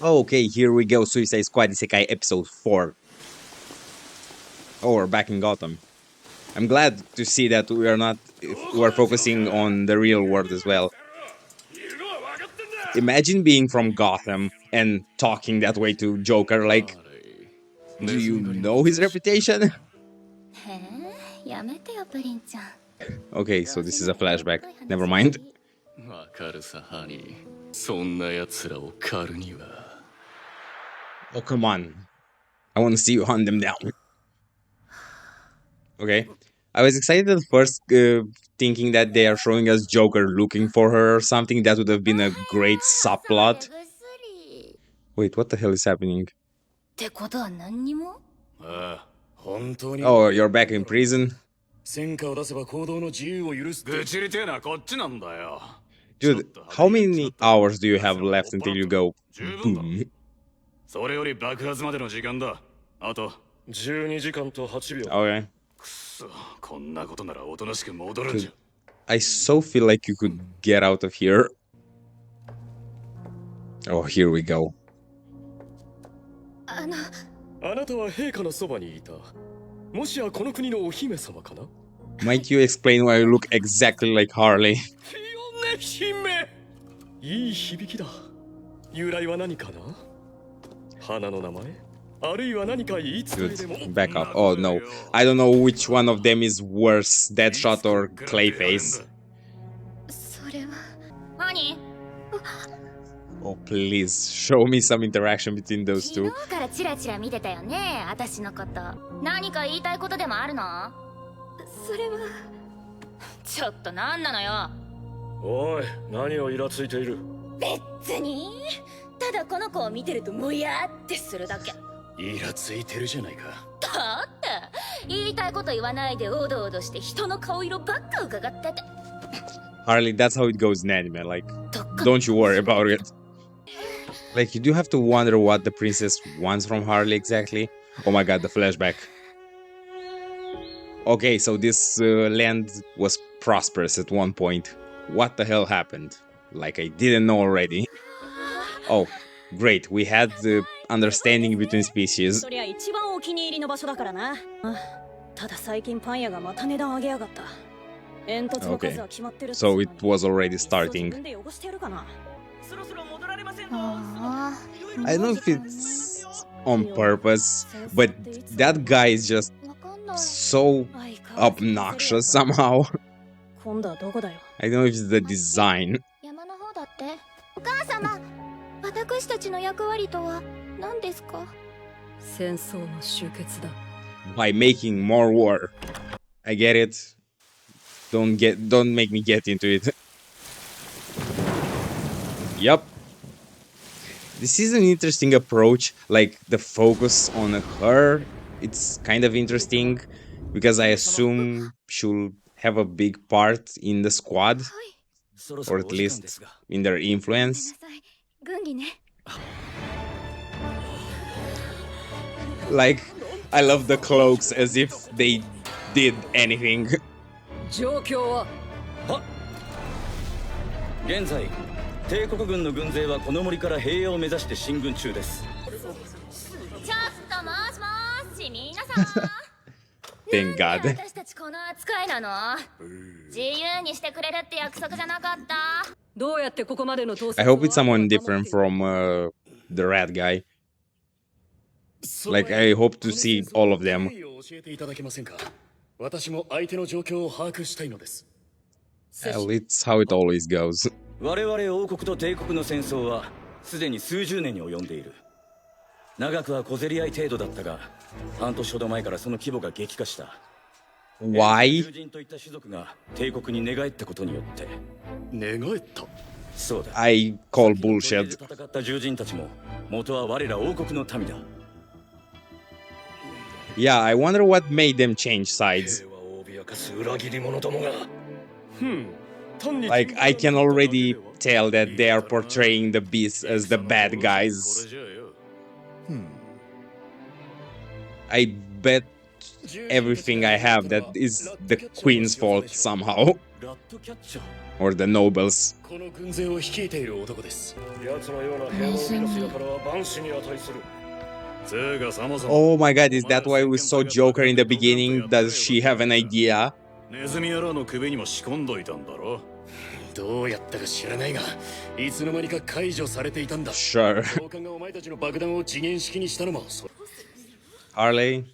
Okay, here we go. Suicide Squad Isekai episode 4. Oh, we're back in Gotham. I'm glad to see that we're focusing on the real world as well. Imagine being from Gotham and talking that way to Joker. Like, do you know his reputation? Okay, so this is a flashback. Never mind. Oh, come on. I want to see you hunt them down. Okay. I was excited at first, thinking that they are showing us Joker looking for her or something. That would have been a great subplot. Wait, what the hell is happening? Oh, you're back in prison? Dude, how many hours do you have left until you go boom? Okay. Dude, I so feel like you could get out of here. Oh, here we go. Might you explain why you look exactly like Harley? Dude, back up. Oh no. I don't know which one of them is worse, Deadshot or Clayface. Oh, please, show me some interaction between those two. Harley, that's how it goes in anime, like, don't you worry about it. Like, you do have to wonder what the princess wants from Harley exactly. Oh my god, the flashback. Okay, so this land was prosperous at one point. What the hell happened? Like, I didn't know already. Oh, great, we had the understanding between species. Okay, so it was already starting. I don't know if it's on purpose, but that guy is just so obnoxious somehow. I don't know if it's the design. By making more war. I get it. Don't make me get into it. Yup. This is an interesting approach, like the focus on her. It's kind of interesting because I assume she'll have a big part in the squad, or at least in their influence. Like, I love the cloaks as if they did anything. Thank God. I hope it's someone different from the rat guy. Like, I hope to see all of them. Well, it's how it always goes. Why? I call bullshit. Yeah, I wonder what made them change sides. Like, I can already tell that they are portraying the beasts as the bad guys. I bet everything I have that is the Queen's fault somehow. Or the nobles. Oh my god, is that why we saw Joker in the beginning? Does she have an idea? Sure. Harley?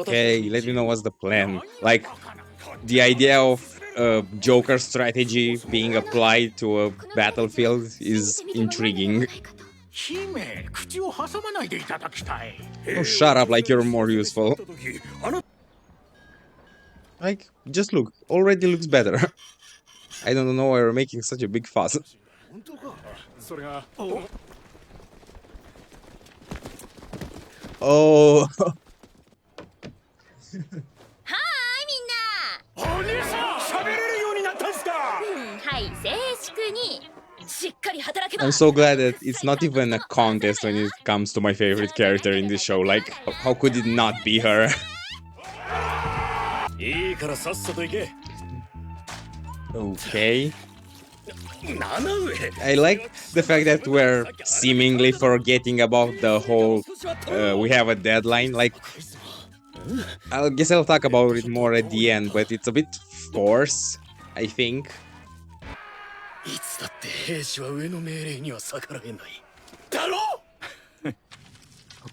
Okay, let me know what's the plan. Like, the idea of Joker strategy being applied to a battlefield is intriguing. Oh, shut up, like you're more useful. Like, just look, already looks better. I don't know why we're making such a big fuss. Oh. I'm so glad that it's not even a contest when it comes to my favorite character in this show. Like, how could it not be her? Okay. I like the fact that we're seemingly forgetting about the whole we have a deadline. Like, I guess I'll talk about it more at the end, but it's a bit forced, I think.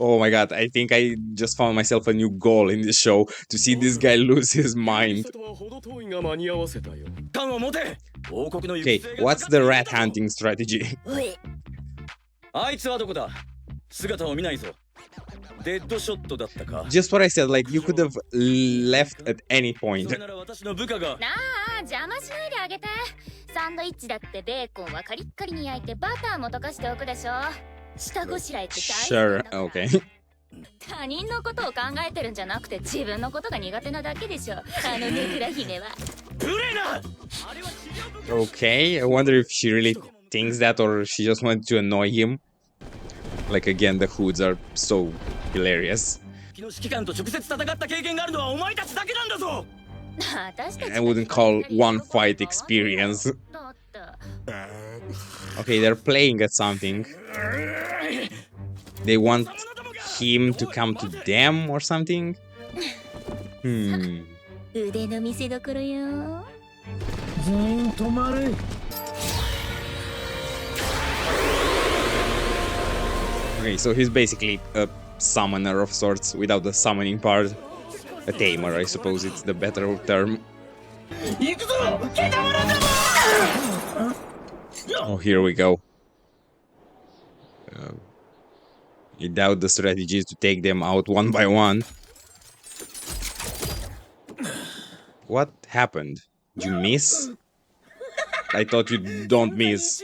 Oh my god, I think I just found myself a new goal in this show, to see this guy lose his mind. Okay, what's the rat hunting strategy? Just what I said, like, you could have left at any point. Sure, okay. Okay, I wonder if she really thinks that, or she just wanted to annoy him. Like, again, the hoods are so hilarious. I wouldn't call one fight experience. Okay, they're playing at something. They want him to come to them or something? Okay, so he's basically a summoner of sorts without the summoning part. A tamer, I suppose it's the better term. Oh, here we go. You doubt the strategy is to take them out one by one. What happened? Did you miss? I thought you don't miss.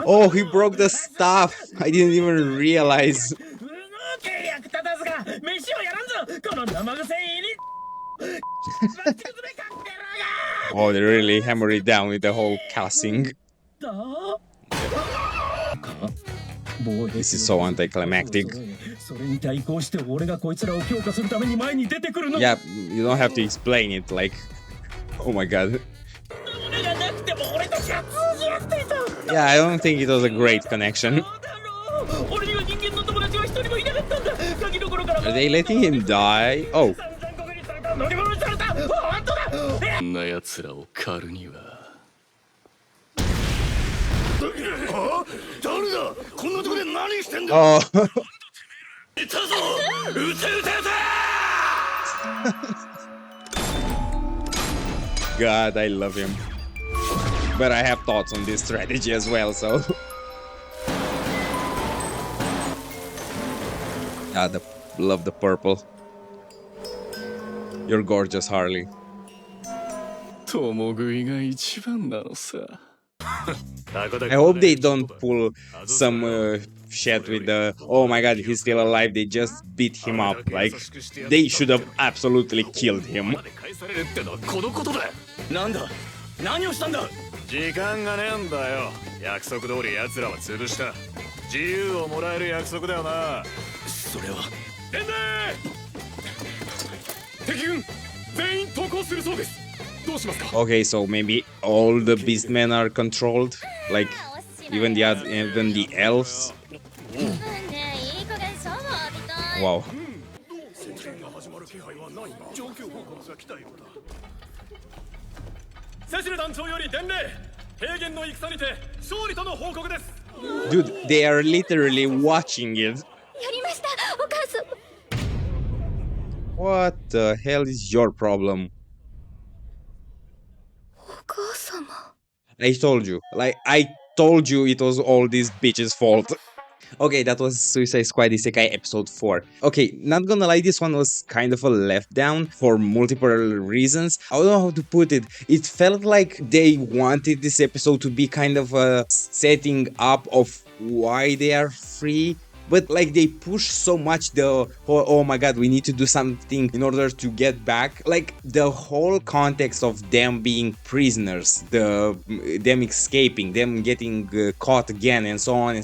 Oh, he broke the staff! I didn't even realize. Oh, they really hammer it down with the whole casting. This is so anticlimactic. Yeah, you don't have to explain it, like... Oh my god. Yeah, I don't think it was a great connection. Are they letting him die? Oh. Oh. God, I love him. But I have thoughts on this strategy as well, so... love the purple. You're gorgeous, Harley. I hope they don't pull some shit with the, oh my god, he's still alive, they just beat him up. Like, they should have absolutely killed him. されるってのはこのことだ。なんだ、何をしたんだ。時間がねえんだよ。約束通り奴らは潰した。自由をもらえる約束だよな。それは伝令。敵軍全員投降するそうです。どうしますか。 Okay, so maybe all the beastmen are controlled, like even the elves. Wow. 戦闘が始まる気配はないが、状況報告が来たようだ。セシル団長より伝令。平原の戦にて勝利との報告です。 Dude, they are literally watching it. やりました、お母さん。 What the hell is your problem? お母様。 I told you. Like, I told you it was all these bitches' fault. Okay, that was Suicide Squad Isekai episode 4. Okay, not gonna lie, this one was kind of a letdown for multiple reasons. I don't know how to put it. It felt like they wanted this episode to be kind of a setting up of why they are free. But like they push so much oh my god, we need to do something in order to get back. Like the whole context of them being prisoners, them escaping, them getting caught again, and so on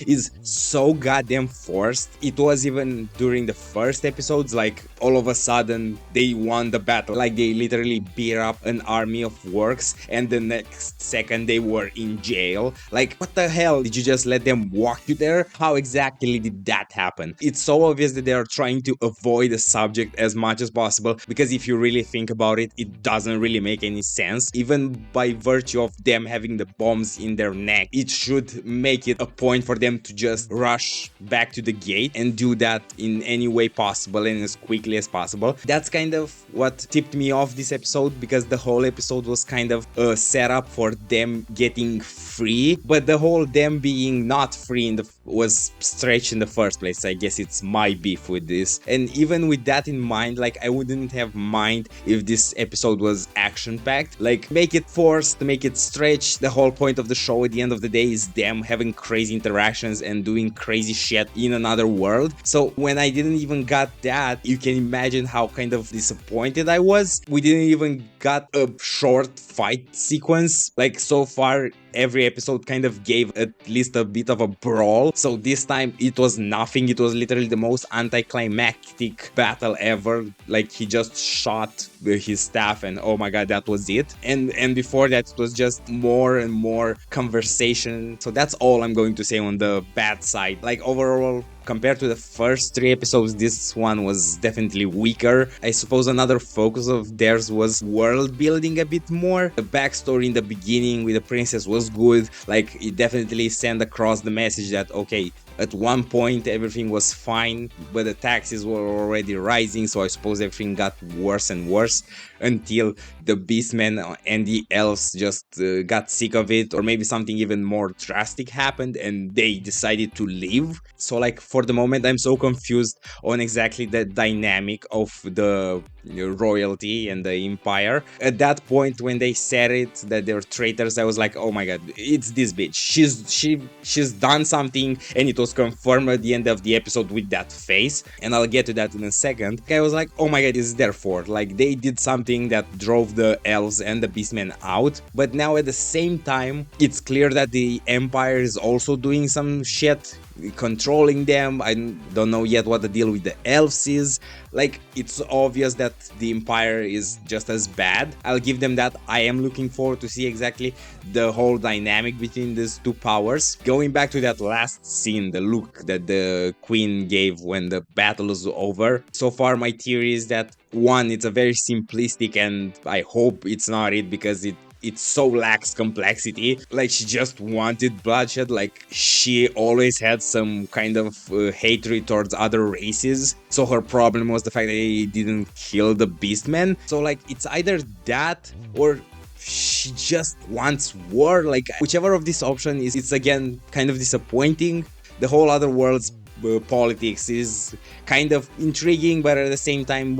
is so goddamn forced. It was even during the first episodes, like all of a sudden they won the battle, like they literally beat up an army of works, and the next second they were in jail. Like what the hell? Did you just let them walk you there? How exactly did that happen? It's so obvious that they are trying to avoid the subject as much as possible, because if you really think about it, it doesn't really make any sense. Even by virtue of them having the bombs in their neck, it should make it a point for them to just rush back to the gate and do that in any way possible and as quickly as possible. That's kind of what tipped me off this episode, because the whole episode was kind of a setup for them getting free, but the whole them being not free was stretched in the first place. I guess it's my beef with this. And even with that in mind, like I wouldn't have mind if this episode was action-packed. Like make it forced, make it stretched. The whole point of the show at the end of the day is them having crazy interactions and doing crazy shit in another world. So when I didn't even got that, you can imagine how kind of disappointed I was. We didn't even got a short fight sequence. Like so far every episode kind of gave at least a bit of a brawl. So this time it was nothing. It was literally the most anticlimactic battle ever. Like he just shot his staff and oh my god, that was it. And before that it was just more and more conversation. So that's all I'm going to say on the bad side. Like overall, compared to the first 3 episodes, this one was definitely weaker. I suppose another focus of theirs was world building a bit more. The backstory in the beginning with the princess was good. Like it definitely sent across the message that okay, at one point everything was fine, but the taxes were already rising, so I suppose everything got worse and worse until the beastmen and the elves just got sick of it, or maybe something even more drastic happened and they decided to leave. So like for the moment I'm so confused on exactly the dynamic of the royalty and the empire. At that point when they said it that they're traitors, I was like, oh my god, it's this bitch. She's done something, and it was confirmed at the end of the episode with that face, and I'll get to that in a second. I was like, oh my god, it's their fault. Like they did something that drove the elves and the beastmen out, but now at the same time it's clear that the empire is also doing some shit, controlling them. I don't know yet what the deal with the elves is. Like it's obvious that the empire is just as bad. I'll give them that. I am looking forward to see exactly the whole dynamic between these two powers. Going back to that last scene, the look that the queen gave when the battle was over, so far my theory is that one, it's a very simplistic, and I hope it's not it, because it so lacks complexity. Like she just wanted bloodshed. Like she always had some kind of hatred towards other races, so her problem was the fact that they didn't kill the beastmen. So like it's either that or she just wants war. Like whichever of this option is, it's again kind of disappointing. The whole other world's politics is kind of intriguing, but at the same time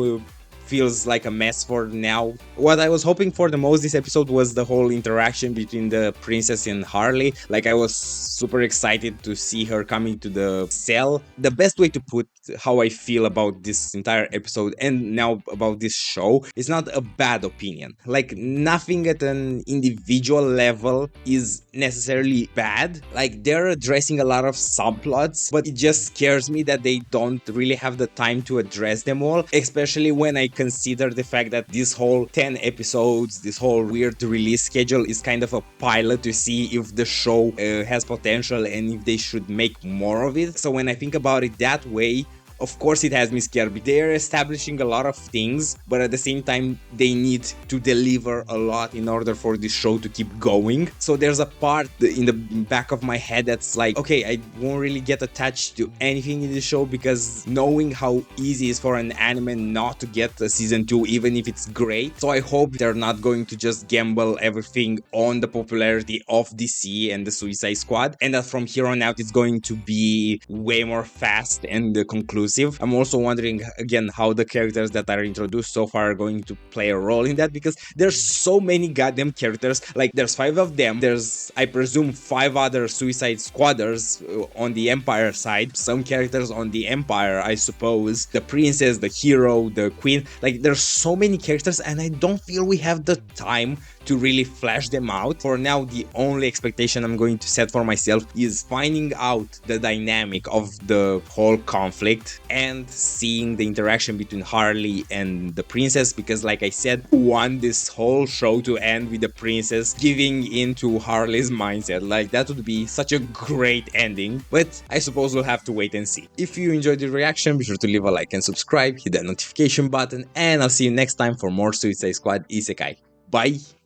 feels like a mess for now. What I was hoping for the most this episode was the whole interaction between the princess and Harley. Like, I was super excited to see her coming to the cell. The best way to put how I feel about this entire episode and now about this show is not a bad opinion. Like, nothing at an individual level is necessarily bad. Like, they're addressing a lot of subplots, but it just scares me that they don't really have the time to address them all, especially when I consider the fact that this whole 10 episodes, this whole weird release schedule is kind of a pilot to see if the show has potential and if they should make more of it. So when I think about it that way, of course it has me scared. They're establishing a lot of things, but at the same time they need to deliver a lot in order for this show to keep going. So there's a part in the back of my head that's like, okay, I won't really get attached to anything in the show, because knowing how easy it is for an anime not to get a season 2 even if it's great. So I hope they're not going to just gamble everything on the popularity of DC and the Suicide Squad, and that from here on out it's going to be way more fast and conclusive. I'm also wondering again how the characters that are introduced so far are going to play a role in that, because there's so many goddamn characters. Like, there's 5 of them, there's, I presume, 5 other Suicide Squadders on the Empire side, some characters on the Empire, I suppose, the princess, the hero, the queen. Like, there's so many characters and I don't feel we have the time to really flesh them out. For now, the only expectation I'm going to set for myself is finding out the dynamic of the whole conflict and seeing the interaction between Harley and the princess, because like I said, I want this whole show to end with the princess giving into Harley's mindset. Like, that would be such a great ending, but I suppose we'll have to wait and see. If you enjoyed the reaction, be sure to leave a like and subscribe, hit that notification button, and I'll see you next time for more Suicide Squad Isekai. Bye!